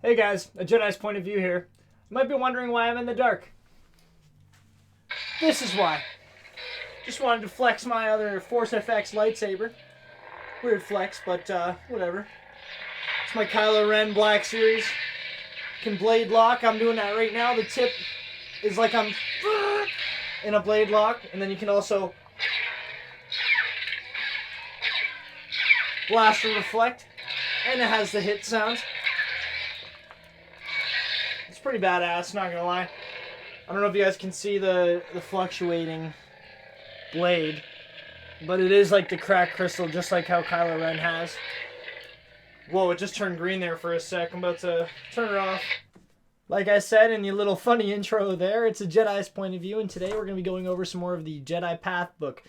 Hey guys, a Jedi's point of view here. You might be wondering why I'm in the dark. This is why. Just wanted to flex my other Force FX lightsaber. Weird flex, but whatever. It's my Kylo Ren Black Series. Can blade lock. I'm doing that right now. The tip is like I'm in a blade lock, and then you can also blast or reflect, and it has the hit sound. It's pretty badass, not gonna lie. I don't know if you guys can see the fluctuating blade, but it is like the cracked crystal, just like how Kylo Ren has. Whoa, it just turned green there for a sec. I'm about to turn it off. Like I said in the little funny intro there, it's a Jedi's point of view, and today we're going to be going over some more of the Jedi Path book.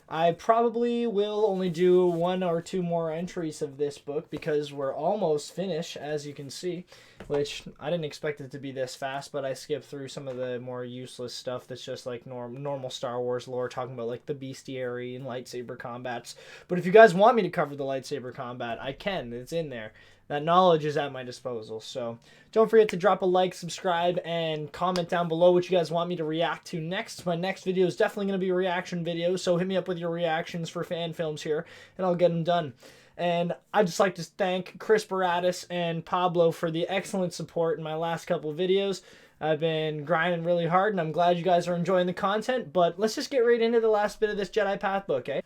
I probably will only do one or two more entries of this book because we're almost finished, as you can see, which I didn't expect it to be this fast, but I skipped through some of the more useless stuff that's just like normal Star Wars lore, talking about like the bestiary and lightsaber combats. But if you guys want me to cover the lightsaber combat, I can. It's in there. That knowledge is at my disposal. So don't forget to drop a like, subscribe, and comment down below what you guys want me to react to next. My next video is definitely going to be a reaction video, so hit me up with your reactions for fan films here, and I'll get them done. And I'd just like to thank Chris Baratis and Pablo for the excellent support in my last couple of videos. I've been grinding really hard, and I'm glad you guys are enjoying the content, but let's just get right into the last bit of this Jedi Path book, eh?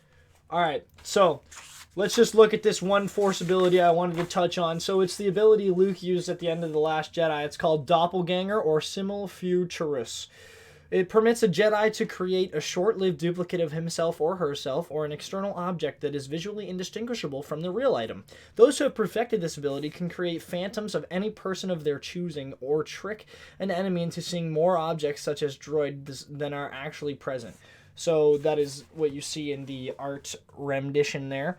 Alright, so let's just look at this one Force ability I wanted to touch on. So it's the ability Luke used at the end of The Last Jedi. It's called Doppelganger or Simul Futurus. It permits a Jedi to create a short-lived duplicate of himself or herself or an external object that is visually indistinguishable from the real item. Those who have perfected this ability can create phantoms of any person of their choosing or trick an enemy into seeing more objects such as droids than are actually present. So that is what you see in the art rendition there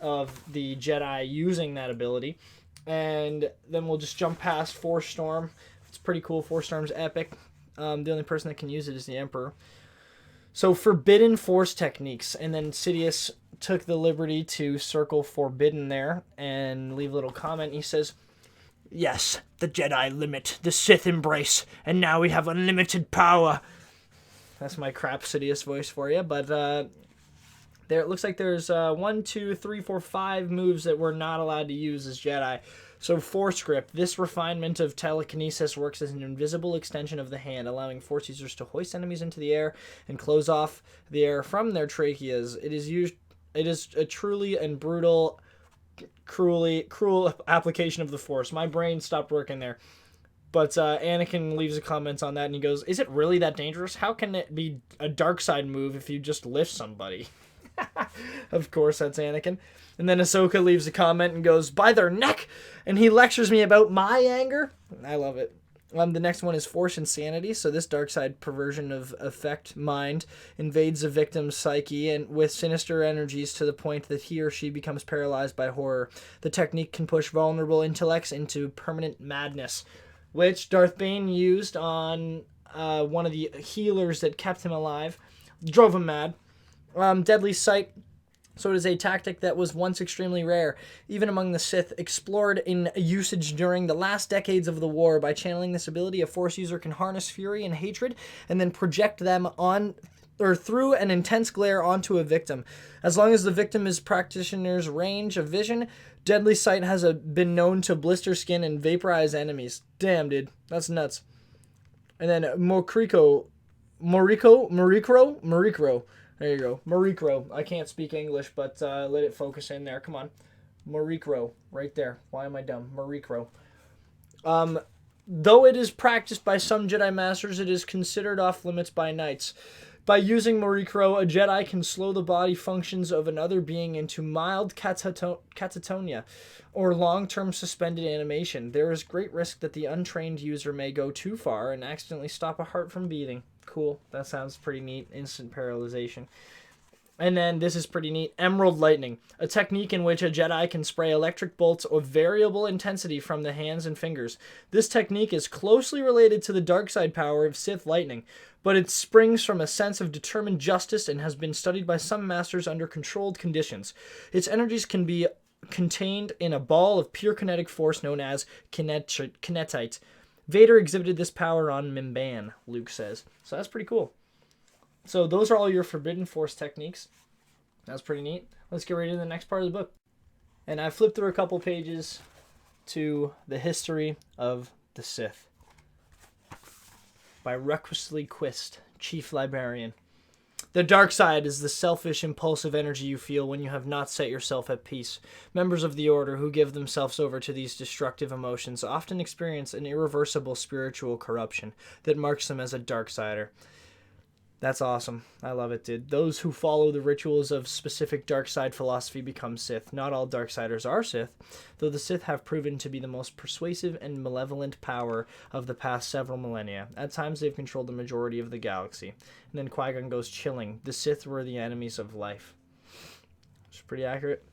of the Jedi using that ability. And then we'll just jump past Force Storm. It's pretty cool. Force Storm's epic. The only person that can use it is the Emperor. So forbidden Force techniques. And then Sidious took the liberty to circle forbidden there and leave a little comment. He says, "Yes, the Jedi limit, the Sith embrace, and now we have unlimited power." That's my crap Sidious voice for you. But there, it looks like there's 1, 2, 3, 4, 5 moves that we're not allowed to use as Jedi. So Force Grip. This refinement of telekinesis works as an invisible extension of the hand, allowing Force users to hoist enemies into the air and close off the air from their tracheas. It is a truly and brutal, cruel application of the Force. My brain stopped working there. But Anakin leaves a comment on that, and he goes, "Is it really that dangerous? How can it be a dark side move if you just lift somebody?" Of course, that's Anakin. And then Ahsoka leaves a comment and goes, "By their neck!" And he lectures me about my anger. I love it. The next one is Force Insanity. So this dark side perversion of affect mind invades a victim's psyche and with sinister energies to the point that he or she becomes paralyzed by horror. The technique can push vulnerable intellects into permanent madness, which Darth Bane used on one of the healers that kept him alive. Drove him mad. Deadly Sight. So it is a tactic that was once extremely rare, even among the Sith, explored in usage during the last decades of the war. By channeling this ability, a Force user can harness fury and hatred and then project them on or through an intense glare onto a victim. As long as the victim is practitioner's range of vision, Deadly Sight has been known to blister skin and vaporize enemies. Damn, dude. That's nuts. And then Morikro. There you go. Morikro. I can't speak English, but let it focus in there. Come on. Morikro. Right there. Why am I dumb? Morikro. Though it is practiced by some Jedi Masters, it is considered off limits by Knights. By using Morikro, a Jedi can slow the body functions of another being into mild catatonia, or long-term suspended animation. There is great risk that the untrained user may go too far and accidentally stop a heart from beating. Cool. That sounds pretty neat. Instant paralyzation. And then this is pretty neat. Emerald Lightning, a technique in which a Jedi can spray electric bolts of variable intensity from the hands and fingers. This technique is closely related to the dark side power of Sith lightning, but it springs from a sense of determined justice and has been studied by some masters under controlled conditions. Its energies can be contained in a ball of pure kinetic force known as kinetite. Vader exhibited this power on Mimban, Luke says. So that's pretty cool. So those are all your Forbidden Force techniques. That's pretty neat. Let's get right into the next part of the book. And I flipped through a couple pages to the history of the Sith by Recklessly Quist, Chief Librarian. The dark side is the selfish, impulsive energy you feel when you have not set yourself at peace. Members of the Order who give themselves over to these destructive emotions often experience an irreversible spiritual corruption that marks them as a darksider. That's awesome. I love it, dude. Those who follow the rituals of specific dark side philosophy become Sith. Not all darksiders are Sith, though the Sith have proven to be the most persuasive and malevolent power of the past several millennia. At times, they've controlled the majority of the galaxy. And then Qui-Gon goes chilling. The Sith were the enemies of life. It's pretty accurate.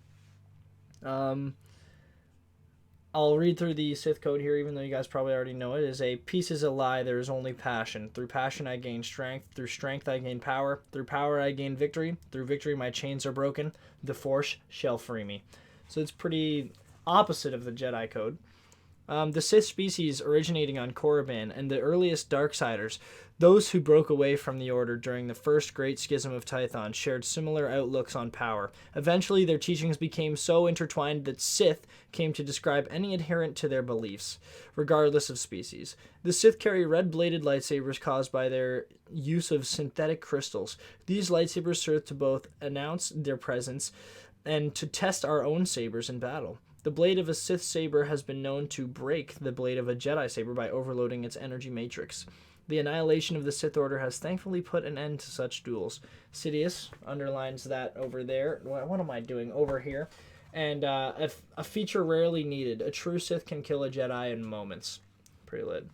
I'll read through the Sith code here, even though you guys probably already know it. It is a peace is a lie, there is only passion. Through passion I gain strength. Through strength I gain power. Through power I gain victory. Through victory my chains are broken. The Force shall free me. So it's pretty opposite of the Jedi code. The Sith species originating on Korriban and the earliest Darksiders, those who broke away from the Order during the first Great Schism of Tython, shared similar outlooks on power. Eventually, their teachings became so intertwined that Sith came to describe any adherent to their beliefs, regardless of species. The Sith carry red-bladed lightsabers caused by their use of synthetic crystals. These lightsabers serve to both announce their presence and to test our own sabers in battle. The blade of a Sith saber has been known to break the blade of a Jedi saber by overloading its energy matrix. The annihilation of the Sith Order has thankfully put an end to such duels. Sidious underlines that over there. What am I doing? Over here. And a feature rarely needed. A true Sith can kill a Jedi in moments. Pretty lit.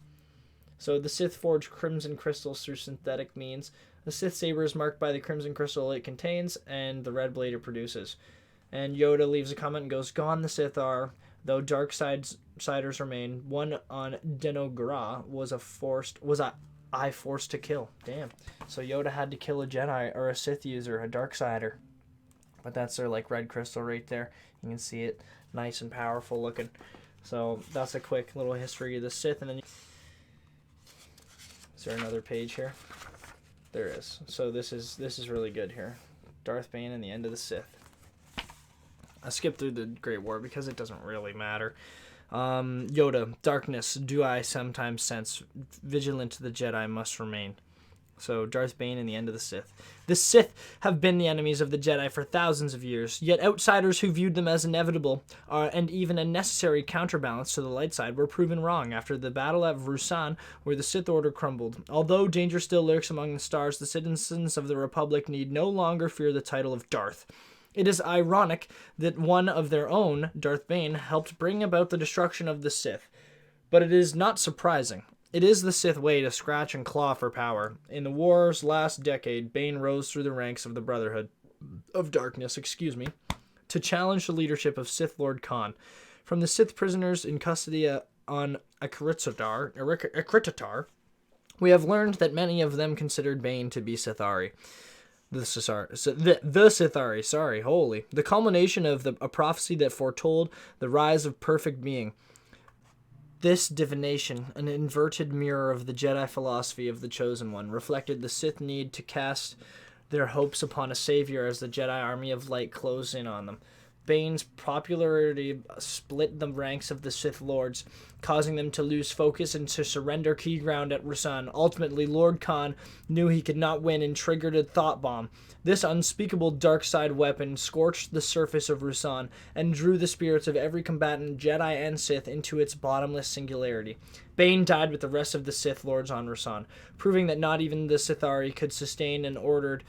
So the Sith forge crimson crystals through synthetic means. The Sith saber is marked by the crimson crystal it contains and the red blade it produces. And Yoda leaves a comment and goes, "Gone the Sith are, though dark siders remain. One on Denogra was I forced to kill." Damn. So Yoda had to kill a Jedi or a Sith user, a dark sider. But that's their like red crystal right there. You can see it, nice and powerful looking. So that's a quick little history of the Sith. And then is there another page here? There is. So this is really good here. Darth Bane and the end of the Sith. I skipped through the Great War because it doesn't really matter. Yoda, darkness, do I sometimes sense? Vigilant the Jedi must remain. So Darth Bane and the end of the Sith. The Sith have been the enemies of the Jedi for thousands of years, yet outsiders who viewed them as inevitable and even a necessary counterbalance to the light side were proven wrong after the battle at Rusan, where the Sith Order crumbled. Although danger still lurks among the stars, the citizens of the Republic need no longer fear the title of Darth. It is ironic that one of their own, Darth Bane, helped bring about the destruction of the Sith. But it is not surprising. It is the Sith way to scratch and claw for power. In the war's last decade, Bane rose through the ranks of the Brotherhood of Darkness, to challenge the leadership of Sith Lord Khan. From the Sith prisoners in custody on Akritatar, we have learned that many of them considered Bane to be Sithari. The Sithari, holy. The culmination of a prophecy that foretold the rise of perfect being. This divination, an inverted mirror of the Jedi philosophy of the Chosen One, reflected the Sith need to cast their hopes upon a savior as the Jedi army of light closed in on them. Bane's popularity split the ranks of the Sith Lords, causing them to lose focus and to surrender key ground at Rusan. Ultimately, Lord Khan knew he could not win and triggered a thought bomb. This unspeakable dark side weapon scorched the surface of Rusan and drew the spirits of every combatant, Jedi and Sith, into its bottomless singularity. Bane died with the rest of the Sith Lords on Rusan, proving that not even the Sithari could sustain an order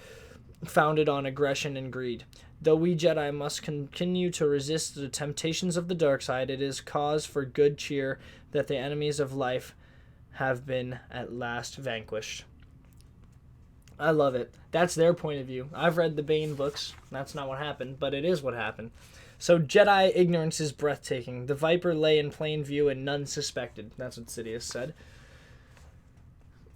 founded on aggression and greed. Though we Jedi must continue to resist the temptations of the dark side, it is cause for good cheer that the enemies of life have been at last vanquished. I love it. That's their point of view. I've read the Bane books. That's not what happened, but it is what happened. So Jedi ignorance is breathtaking. The Viper lay in plain view and none suspected. That's what Sidious said.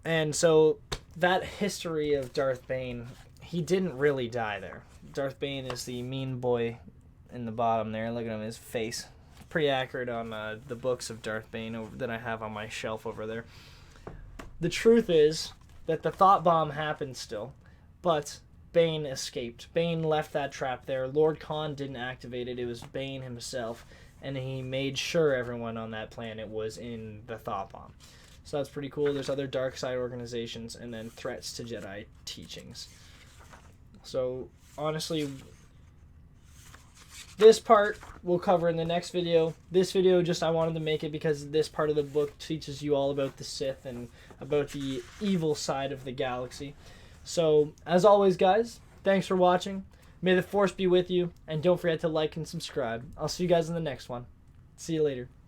And so that history of Darth Bane, he didn't really die there. Darth Bane is the mean boy in the bottom there. Look at him, his face. Pretty accurate on the books of Darth Bane that I have on my shelf over there. The truth is that the thought bomb happened still, but Bane escaped. Bane left that trap there. Lord Khan didn't activate it. It was Bane himself, and he made sure everyone on that planet was in the thought bomb. So that's pretty cool. There's other dark side organizations and then threats to Jedi teachings. So honestly, this part we'll cover in the next video. This video, just I wanted to make it because this part of the book teaches you all about the Sith and about the evil side of the galaxy. So, as always, guys, thanks for watching. May the Force be with you, and don't forget to like and subscribe. I'll see you guys in the next one. See you later.